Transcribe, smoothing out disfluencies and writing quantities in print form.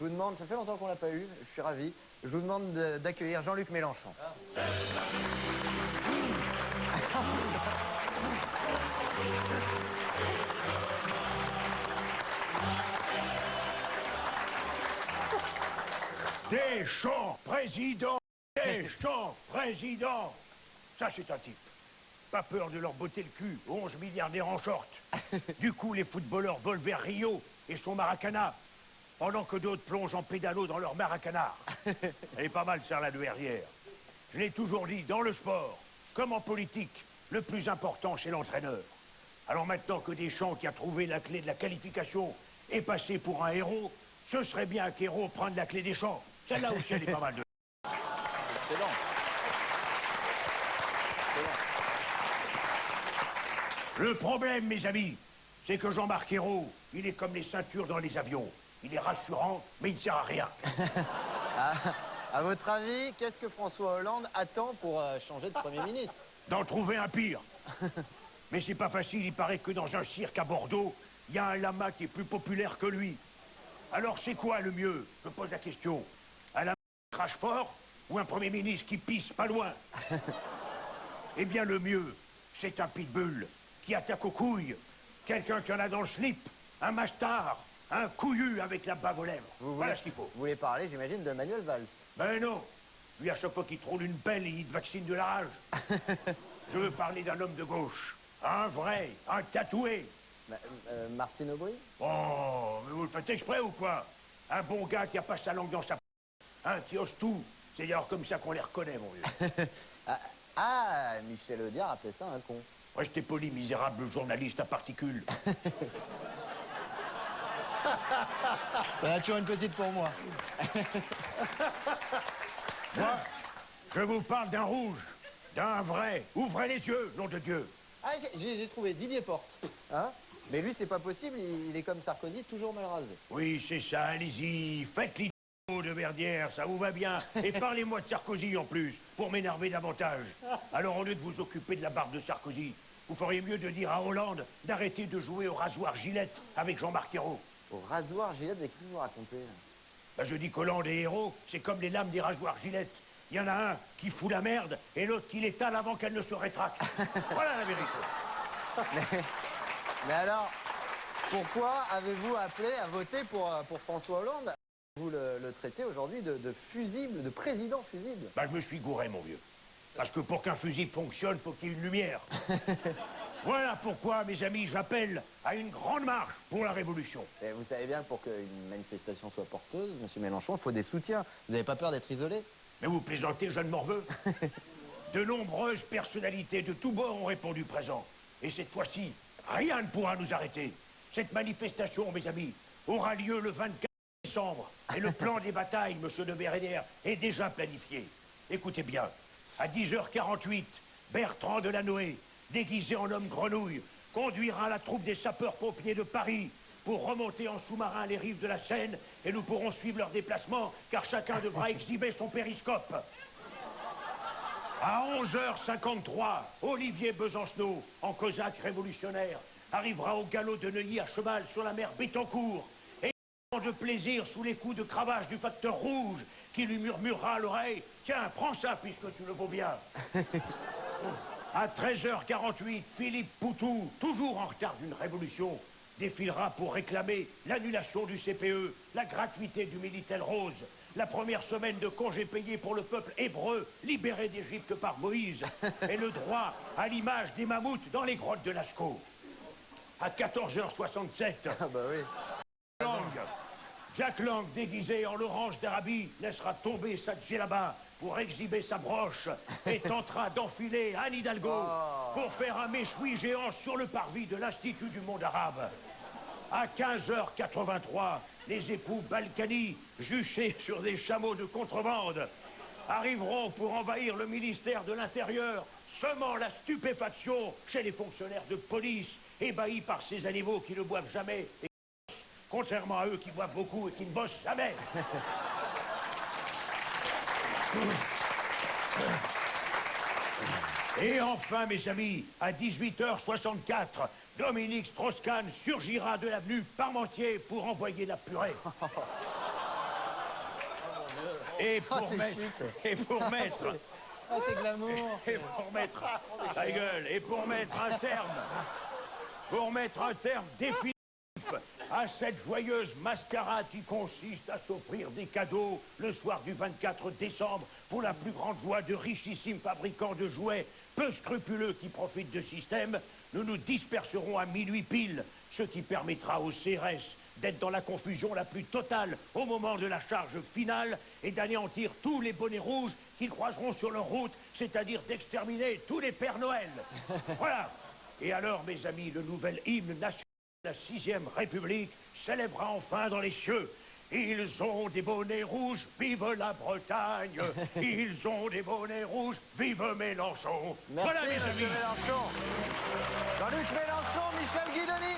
Je vous demande, ça fait longtemps qu'on l'a pas eu, je suis ravi. Je vous demande d'accueillir Jean-Luc Mélenchon. Deschamps, président! Deschamps, président! Ça, c'est un type. Pas peur de leur botter le cul, 11 milliardaires en short. Du coup, les footballeurs volent vers Rio et son Maracana, pendant que d'autres plongent en pédalo dans leur Maracanard. Elle est pas mal, ça, la douairière. Je l'ai toujours dit, dans le sport, comme en politique, le plus important, c'est l'entraîneur. Alors maintenant que Deschamps, qui a trouvé la clé de la qualification, est passé pour un héros, ce serait bien qu'Hérault prenne la clé des champs. Celle-là aussi, elle est pas mal de... Excellent. Le problème, mes amis, c'est que Jean-Marc Ayrault, il est comme les ceintures dans les avions. Il est rassurant, mais il ne sert à rien. À votre avis, qu'est-ce que François Hollande attend pour changer de Premier ministre? D'en trouver un pire. Mais c'est pas facile, il paraît que dans un cirque à Bordeaux, il y a un lama qui est plus populaire que lui. Alors c'est quoi le mieux? Je pose la question. Un lama qui crache fort ou un Premier ministre qui pisse pas loin? Eh bien le mieux, c'est un pitbull qui attaque aux couilles. Quelqu'un qui en a dans le slip, un mastard, un couillu avec la bave aux lèvres. Voilà ce qu'il faut. Vous voulez parler, j'imagine, de Manuel Valls? Ben non. Lui, à chaque fois qu'il te roule une pelle, il te vaccine de la rage. Je veux parler d'un homme de gauche. Un vrai, un tatoué. Martine Aubry? Oh, mais vous le faites exprès ou quoi? Un bon gars qui a pas sa langue dans sa... Un qui ose tout. C'est d'ailleurs comme ça qu'on les reconnaît, mon vieux. Michel Audiard appelait ça un con. Restez poli, misérable journaliste à particules. Toujours une petite pour moi. Moi, je vous parle d'un rouge, d'un vrai. Ouvrez les yeux, nom de Dieu. Ah, j'ai trouvé Didier Porte. Hein? Mais lui, c'est pas possible, il est comme Sarkozy, toujours mal rasé. Oui, c'est ça, allez-y, faites l'idée de Verdière, ça vous va bien. Et parlez-moi de Sarkozy en plus, pour m'énerver davantage. Alors au lieu de vous occuper de la barbe de Sarkozy, vous feriez mieux de dire à Hollande d'arrêter de jouer au rasoir Gillette avec Jean-Marc Ayrault. Au rasoir Gillette, avec qui vous racontez? Ben, je dis qu'Hollande et Ayrault, c'est comme les lames des rasoirs Gillette. Il y en a un qui fout la merde et l'autre qui l'étale avant qu'elle ne se rétracte. Voilà la vérité. Mais alors, pourquoi avez-vous appelé à voter pour François Hollande? Vous le traitez aujourd'hui de fusible, de président fusible. Ben, je me suis gouré, mon vieux. Parce que pour qu'un fusible fonctionne, faut qu'il y ait une lumière. Voilà pourquoi, mes amis, j'appelle à une grande marche pour la Révolution. Et vous savez bien que pour qu'une manifestation soit porteuse, monsieur Mélenchon, il faut des soutiens. Vous n'avez pas peur d'être isolé? Mais vous plaisantez, jeune morveux. De nombreuses personnalités de tous bords ont répondu présent. Et cette fois-ci, rien ne pourra nous arrêter. Cette manifestation, mes amis, aura lieu le 24 décembre. Et le plan des batailles, monsieur de Bérénière, est déjà planifié. Écoutez bien, à 10h48, Bertrand Delanoë, déguisé en homme grenouille, conduira la troupe des sapeurs-pompiers de Paris pour remonter en sous-marin les rives de la Seine et nous pourrons suivre leur déplacement car chacun devra exhiber son périscope. À 11h53, Olivier Besancenot, en cosaque révolutionnaire, arrivera au galop de Neuilly à cheval sur la mer Béthencourt et de plaisir sous les coups de cravache du facteur rouge qui lui murmurera à l'oreille « Tiens, prends ça puisque tu le vaux bien ». À 13h48, Philippe Poutou, toujours en retard d'une révolution, défilera pour réclamer l'annulation du CPE, la gratuité du Minitel Rose, la première semaine de congés payés pour le peuple hébreu libéré d'Égypte par Moïse et le droit à l'image des mammouths dans les grottes de Lascaux. À 14h67, Jack Lang, déguisé en Laurence d'Arabie, laissera tomber sa djellaba pour exhiber sa broche et tentera d'enfiler Anne Hidalgo pour faire un méchoui géant sur le parvis de l'Institut du monde arabe. À 15h83, les époux Balkany, juchés sur des chameaux de contrebande, arriveront pour envahir le ministère de l'Intérieur, semant la stupéfaction chez les fonctionnaires de police, ébahis par ces animaux qui ne boivent jamais et contrairement à eux qui boivent beaucoup et qui ne bossent jamais. Et enfin, mes amis, à 18h64, Dominique Strauss-Kahn surgira de l'avenue Parmentier pour envoyer la purée. Et pour c'est mettre... chic. Et pour mettre... Ah, c'est glamour. Et pour mettre... Ta gueule. Et pour mettre un terme... Pour mettre un terme définitif à cette joyeuse mascarade qui consiste à s'offrir des cadeaux le soir du 24 décembre pour la plus grande joie de richissimes fabricants de jouets peu scrupuleux qui profitent de système, nous nous disperserons à minuit pile, ce qui permettra au CRS d'être dans la confusion la plus totale au moment de la charge finale et d'anéantir tous les bonnets rouges qu'ils croiseront sur leur route, c'est-à-dire d'exterminer tous les Pères Noël. Voilà. Et alors, mes amis, le nouvel hymne national de la 6e République s'élèvera enfin dans les cieux. Ils ont des bonnets rouges, vive la Bretagne. Ils ont des bonnets rouges, vive Mélenchon. Merci, voilà, mes monsieur amis. Mélenchon. Jean-Luc Mélenchon, Michel Guidoni.